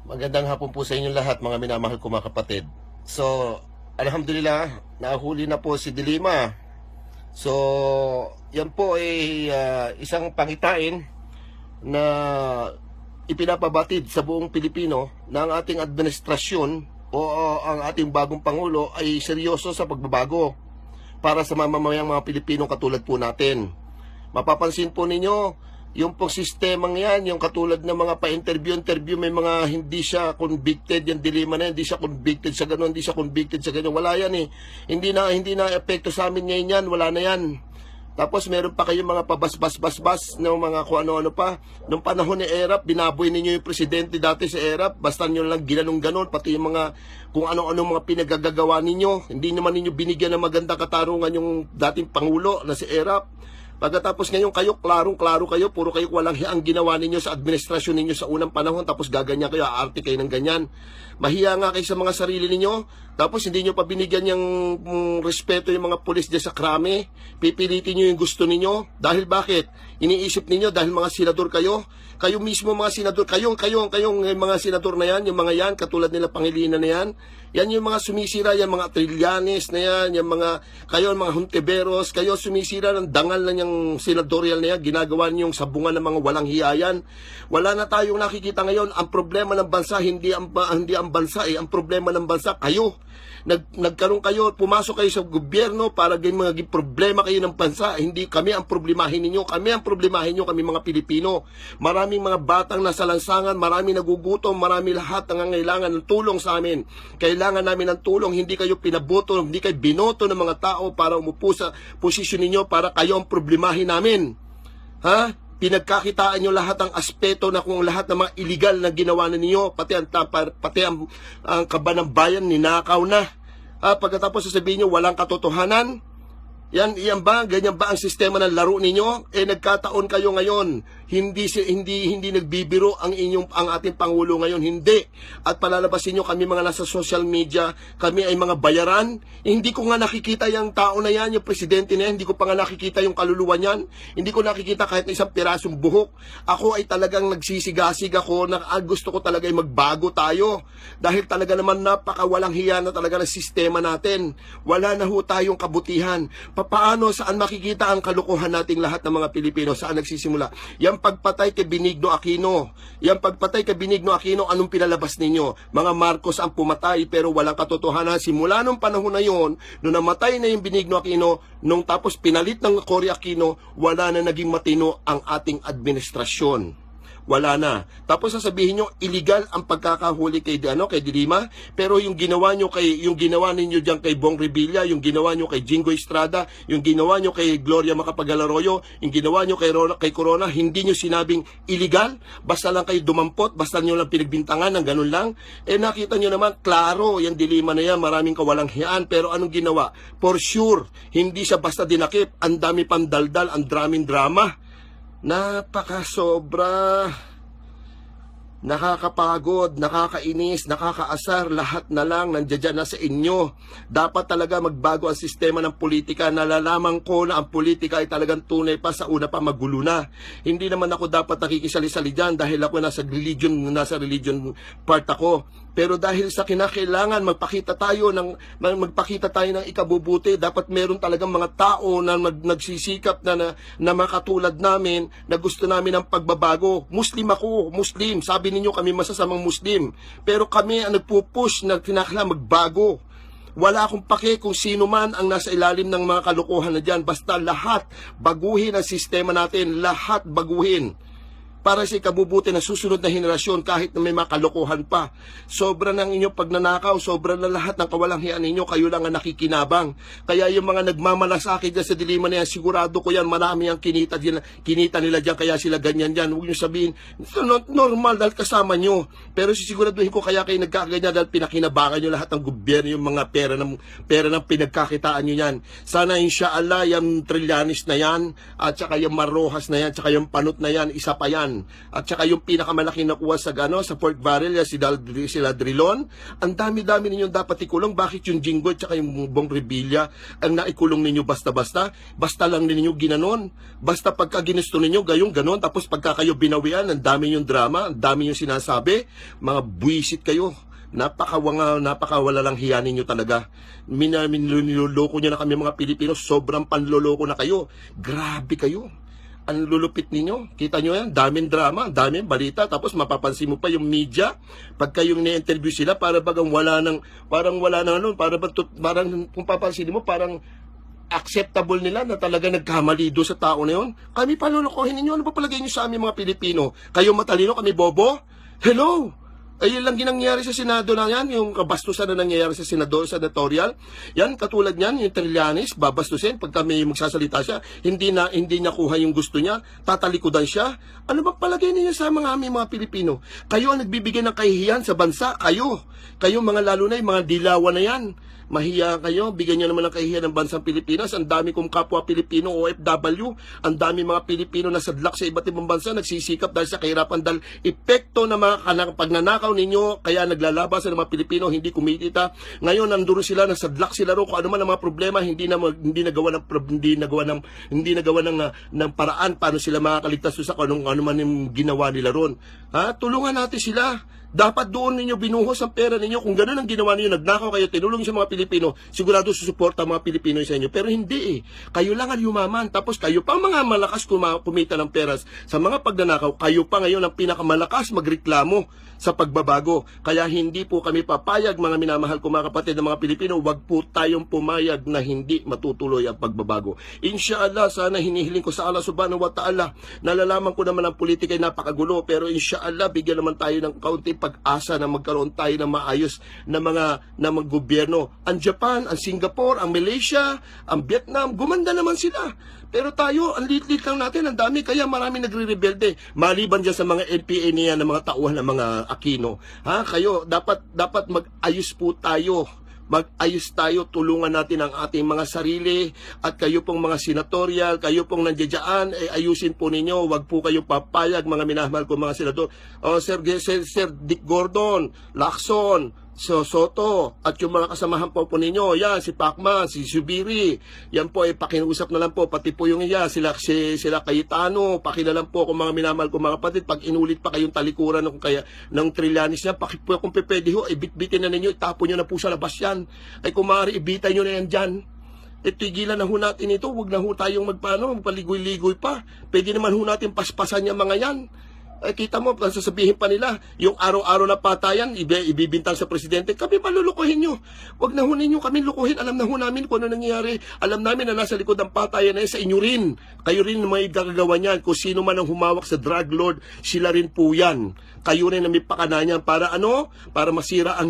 Magandang hapon po sa inyo lahat, mga minamahal ko mga kapatid. So, alhamdulillah, nahuli na po si Dilima. So, yan po ay isang pangitain na ipinapabatid sa buong Pilipino na ang ating administrasyon o ang ating bagong Pangulo ay seryoso sa pagbabago para sa mamamayang mga Pilipino katulad po natin. Mapapansin po ninyo, yung pong sistemang yan, yung katulad ng mga pa-interview, may mga hindi siya convicted, yung Dilima na, hindi siya convicted sa gano'n, hindi siya convicted sa gano'n, wala yan eh. Hindi na epekto sa amin ngayon yan, wala na yan. Tapos meron pa kayong mga pabas-bas-bas ng mga kung ano-ano pa. Nung panahon ni ERAP, binaboy ninyo yung presidente dati sa ERAP, basta nyo lang ginanong-ganon, pati yung mga kung ano-ano mga pinagagagawa ninyo. Hindi naman ninyo binigyan ng magandang katarungan yung dating Pangulo na si ERAP. Pagkatapos ngayon kayo, klarong-klaro kayo, puro kayo walang hiyang ginawa ninyo sa administrasyon ninyo sa unang panahon, tapos gaganyan kayo, aarte kayo ng ganyan. Mahiya nga kayo sa mga sarili ninyo, tapos hindi nyo pa binigyan yung respeto yung mga pulis dyan sa krame, pipilitin nyo yung gusto ninyo. Dahil bakit? Iniisip ninyo dahil mga senador kayo mismo mga senador, kayong mga senador na yan, yung mga yan, katulad nila Pangilinan na yan, yan yung mga sumisira, yung mga Trillanes na yan, yung mga, kayo mga Hontiveros, kayo sumisira ng dangal na yung senatorial na yan, ginagawa niyong sabungan ng mga walang hiyayan. Wala na tayong nakikita ngayon, ang problema ng bansa, hindi ang bansa ang problema ng bansa, kayo. Nagkaroon kayo, pumasok kayo sa gobyerno para maging problema kayo ng bansa. Hindi kami ang problemahin ninyo, kami ang problemahin nyo, kami mga Pilipino. Maraming mga batang nasa lansangan, maraming nagugutom, marami lahat nangangailangan ng tulong sa amin. Kailangan namin ng tulong, hindi kayo pinaboto, hindi kayo binoto ng mga tao para umupo sa posisyon ninyo para kayo ang problemahin namin. Ha? Pinagkakitaan nyo lahat ng aspeto na kung lahat ng mga illegal na ginawa na ninyo, pati ang kaba ng bayan, ninakaw na. Pagkatapos sasabihin nyo, walang katotohanan. Yan ba? Ganyan ba ang sistema ng laro ninyo? Nagkataon kayo ngayon. Hindi nagbibiro ang ating Pangulo ngayon. Hindi. At palalabasin nyo kami mga nasa social media, kami ay mga bayaran. Hindi ko nga nakikita yung tao na yan, yung presidente na yan. Hindi ko pa nga nakikita yung kaluluwa niyan. Hindi ko nakikita kahit na isang pirasong buhok. Ako ay talagang nagsisigasig ako na gusto ko talaga ay magbago tayo. Dahil talaga naman napakawalang hiya na talaga ng sistema natin. Wala na ho tayong kabutihan. Paano, saan makikita ang kalukuhan nating lahat ng mga Pilipino? Saan nagsisimula? Yung pagpatay kay Benigno Aquino. Yung pagpatay kay Benigno Aquino, anong pinalabas ninyo? Mga Marcos ang pumatay pero walang katotohanan. Simula nung panahon na yon, nung namatay na yung Benigno Aquino, nung tapos pinalit ng Cory Aquino, wala na naging matino ang ating administrasyon. Wala na. Tapos sasabihin nyo, illegal ang pagkakahuli kay Dilima, pero yung ginawa ninyo diyan kay Bong Revilla, yung ginawa nyo kay Jingo Estrada, yung ginawa nyo kay Gloria Macapagal-Arroyo, yung ginawa nyo kay Corona, hindi nyo sinabing illegal, basta lang kayo dumampot, basta nyo lang pinagbintangan ng ganun lang. Nakita nyo naman, klaro, yung Dilima na yan, maraming kawalang hiyaan, pero anong ginawa? For sure, hindi siya basta dinakip, ang dami pang daldal, ang daming drama. Napakasobra, nakakapagod, nakakainis, nakakaasar, lahat na lang nandiyan na sa inyo. Dapat talaga magbago ang sistema ng politika. Nalalaman ko na ang politika ay talagang tunay pa sa una pa magulo na. Hindi naman ako dapat nakikisali-sali dyan dahil ako nasa religion part ako. Pero dahil sa kinakailangan magpakita tayo ng ikabubuti, dapat meron talagang mga tao na nagsisikap na makatulad namin, na gusto namin ng pagbabago. Muslim ako, Muslim. Sabi ninyo kami masasamang Muslim. Pero kami ang nagpupush na kinakailangan magbago. Wala akong pake kung sino man ang nasa ilalim ng mga kalokohan na dyan. Basta lahat baguhin ang sistema natin. Lahat baguhin. Para sa ikabubuti ng susunod na henerasyon kahit na may mga kalokohan pa. Sobra ng inyong pagnanakaw, sobra na lahat ng kawalang hiyaan ninyo, kayo lang ang nakikinabang. Kaya yung mga nagmamalasakit dyan sa Dilima na yan, sigurado ko yan, marami ang kinita nila dyan, kaya sila ganyan dyan. Huwag nyo sabihin, normal dahil kasama nyo. Pero sisiguraduhin ko kaya kayo nagkaganyan dahil pinakinabangan nyo lahat ng gobyerno, yung mga pera ng pinagkakitaan nyo yan. Sana inshallah, yung Trillanes na yan, at saka yung Marrojas na yan, at saka yung Panot na yan, isa pa yan. yan. At saka yung pinakamalaki nakuha sa sa pork barrel, sila Drilon, ang dami-dami ninyong dapat ikulong. Bakit yung Jinggoy at saka yung Bong Revilla ang naikulong ninyo basta-basta? Basta lang ninyo ginanon. Basta pagka ginusto ninyo, gayong ganon. Tapos pagka kayo binawian, ang dami yung drama, ang dami yung sinasabi. Mga buwisit kayo. Napakawala lang hiya ninyo talaga. Niloloko nyo na kami mga Pilipino. Sobrang panloloko na kayo. Grabe kayo. Ang lulupit ninyo. Kita nyo yan, daming drama, daming balita. Tapos mapapansin mo pa yung media. Pagka yung ni-interview sila, parang wala nang parang kung papansin mo, parang acceptable nila na talaga nagkamali doon sa tao na yun. Kami palulukohin ninyo. Ano ba palagay nyo sa aming mga Pilipino? Kayo matalino, kami bobo? Hello? Ayun lang ginangyari sa Senado na yan, yung kabastusan na nangyayari sa senatorial. Yan, katulad niyan, yung Trillanes, babastusin, pag kami magsasalita siya, hindi nakuha yung gusto niya, tatalikudan siya. Ano ba palagay niyo sa aming mga Pilipino? Kayo ang nagbibigay ng kahihiyan sa bansa, kayo mga lalo na yung mga dilawan na yan. Mahiya kayo, bigyan nyo naman ng kahihiyan ng bansang Pilipinas. Ang dami kong kapwa Pilipino, OFW, ang dami mga Pilipino na sadlak sa iba't ibang bansa, nagsisikap dahil sa kahirapan, dahil epekto na mga pagnanakaw ninyo, kaya naglalabasan ng mga Pilipino, hindi kumikita. Ngayon, nanduro sila, nasadlak sila ro, kung ano man ang mga problema, hindi nagawa ng paraan paano sila makakaligtas sa kung ano man yung ginawa nila ron. Tulungan natin sila. Dapat doon ninyo binuhos ang pera ninyo. Kung gano'n ang ginawa ninyo, nagnakaw kayo, tinulong sa mga Pilipino, sigurado susuporta ang mga Pilipino sa inyo. Pero hindi Kayo lang ang yumaman. Tapos kayo pa mga malakas kumita ng pera sa mga pagnanakaw. Kayo pa ngayon ang pinakamalakas magreklamo sa pagbabago. Kaya hindi po kami papayag, mga minamahal ko mga kapatid ng mga Pilipino, wag po tayong pumayag na hindi matutuloy ang pagbabago. Inshallah, sana hinihiling ko sa Allah subhanahu wa ta'ala. Nalalaman ko naman ang politika ay napakagulo, pero inshallah, bigyan naman tayo ng kaunting pag-asa na magkaroon tayo ng maayos na mga gobyerno. Ang Japan, ang Singapore, ang Malaysia, ang Vietnam, gumanda naman sila. Pero tayo, ang lit-lit lang natin, ang dami, kaya marami nagre-rebelde. Maliban dyan sa mga NPA niya, ng mga tauhan ng mga Aquino. Kayo, dapat mag-ayos po tayo. Mag-ayos tayo, tulungan natin ang ating mga sarili, at kayo pong mga senatorial, kayo pong nandiyan, ayusin po ninyo, wag po kayo papayag, mga minahal ko mga senador. Sir Dick Gordon, Lacson, Soto, at yung mga kasamahan po ninyo, yan, si Pacman, si Subiri, yan po, pakiusap na lang po, pati po yung sila Cayetano, pakinalan po kung mga minamahal ko mga kapatid, pag inulit pa kayong talikuran ng Trillanes niya, po kung pwede ho, ibitbitin na ninyo, itapon nyo na po sa labas yan, ay kung maaari, ibitay nyo na yan dyan. Tigilan na ho natin ito, huwag na ho tayong magpaligoy-ligoy pa, pwede naman ho natin paspasan yung mga yan. Kita mo, sasabihin pa nila, yung araw-araw na patayan, ibibintang sa presidente, kami palulukuhin nyo. Huwag na ho ninyo kami lukuhin. Alam na ho namin kung ano nangyayari. Alam namin na nasa likod ng patayan na sa inyo rin. Kayo rin may gagagawa niyan. Kung sino man ang humawak sa drug lord, sila rin po yan. Kayo rin ang may pakana niyan. Para ano? Para masira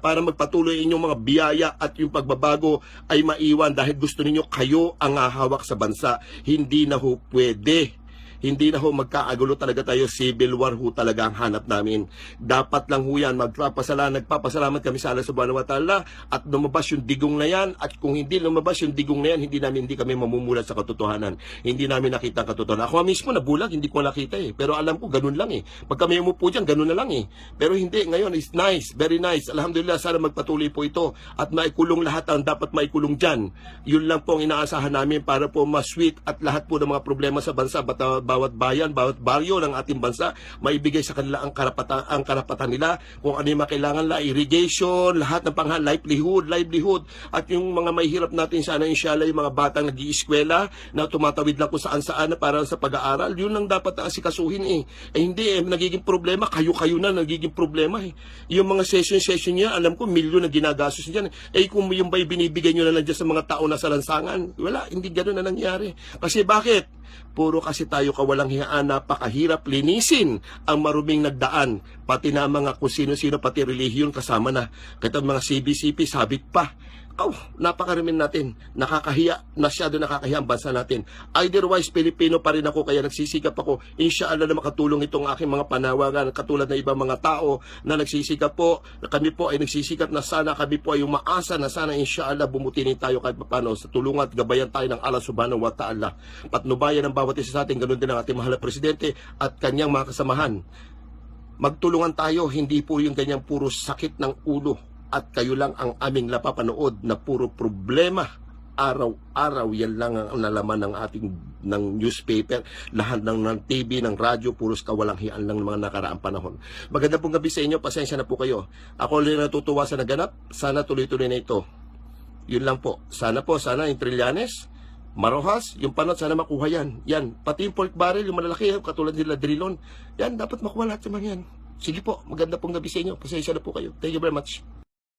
para magpatuloy inyong mga biyaya at yung pagbabago ay maiwan dahil gusto ninyo kayo ang hahawak sa bansa. Hindi na ho pwede. Hindi na ho magkaagulo talaga tayo, civil war ho talaga ang hanap namin. Dapat lang ho yan, nagpapasalamat kami sa Allah subhanahu wa ta'ala at lumabas yung digong na yan, at kung hindi lumabas yung digong na yan, hindi kami mamumulat sa katotohanan. Hindi namin nakita ang katotohanan. Ako mismo nabulag, hindi ko nakita pero alam ko ganun lang Pag kami umupo dyan, ganun na lang Pero hindi, ngayon is nice, very nice. Alhamdulillah, sana magpatuloy po ito at maikulong lahat ang dapat maikulong dyan. Yun lang po ang inaasahan namin para po ma-sweet at lahat po ng mga problema sa bansa, bawat bayan, bawat baryo ng ating bansa, maibigay sa kanila ang karapatan nila, kung ano yung makailangan nila, irrigation, lahat ng livelihood, at yung mga mahihirap natin sana, inshallah, yung mga batang nag-iiskwela, na tumatawid lang kung saan-saan para sa pag-aaral, yun lang dapat na asikasuhin hindi nagiging problema, kayo na nagiging problema Yung mga session niya, alam ko, milyon na ginagastos niyan. Kung yung ba'y binibigay nyo na lang dyan sa mga tao na sa lansangan, wala, hindi gano'n na nangyari. Kasi bakit? Puro kasi tayo kawalang hiyaan, napakahirap linisin ang maruming nagdaan. Pati na mga kung sino-sino, pati relihiyon kasama na. Kahit ang mga CBCP, sabit pa. napakarimin natin. Nakakahiya, masyado nakakahiya ang bansa natin. Otherwise, Pilipino pa rin ako, kaya nagsisikap ako. Inshallah na makatulong itong aking mga panawagan, katulad ng ibang mga tao na nagsisikap po, na kami po ay nagsisikap na sana kami po ay umaasa na sana inshallah bumutinin tayo kahit paano sa tulungan at gabayan tayo ng Allah subhanahu wa ta'ala. Patnubayan ng bawat isa sa atin, ganun din ang ating mahal na presidente at kanyang mga kasamahan. Magtulungan tayo, hindi po yung ganyang puro sakit ng ulo at kayo lang ang aming napapanood na puro problema. Araw-araw yan lang ang nalaman ng ating ng newspaper, lahat ng TV, ng radyo, puros kawalang-hiyan lang ng mga nakaraang panahon. Maganda pong gabi sa inyo, pasensya na po kayo. Ako rin natutuwa sa naganap, sana tuloy-tuloy na ito. Yun lang po. Sana yung Trillanes, Marojas, yung panot, sana makuha yan. Yan, pati yung pork barrel, yung malalaki, katulad nila Drilon, yan, dapat makuha lahat naman yan. Sige po, maganda pong gabi sa inyo, pasensya na po kayo. Thank you very much.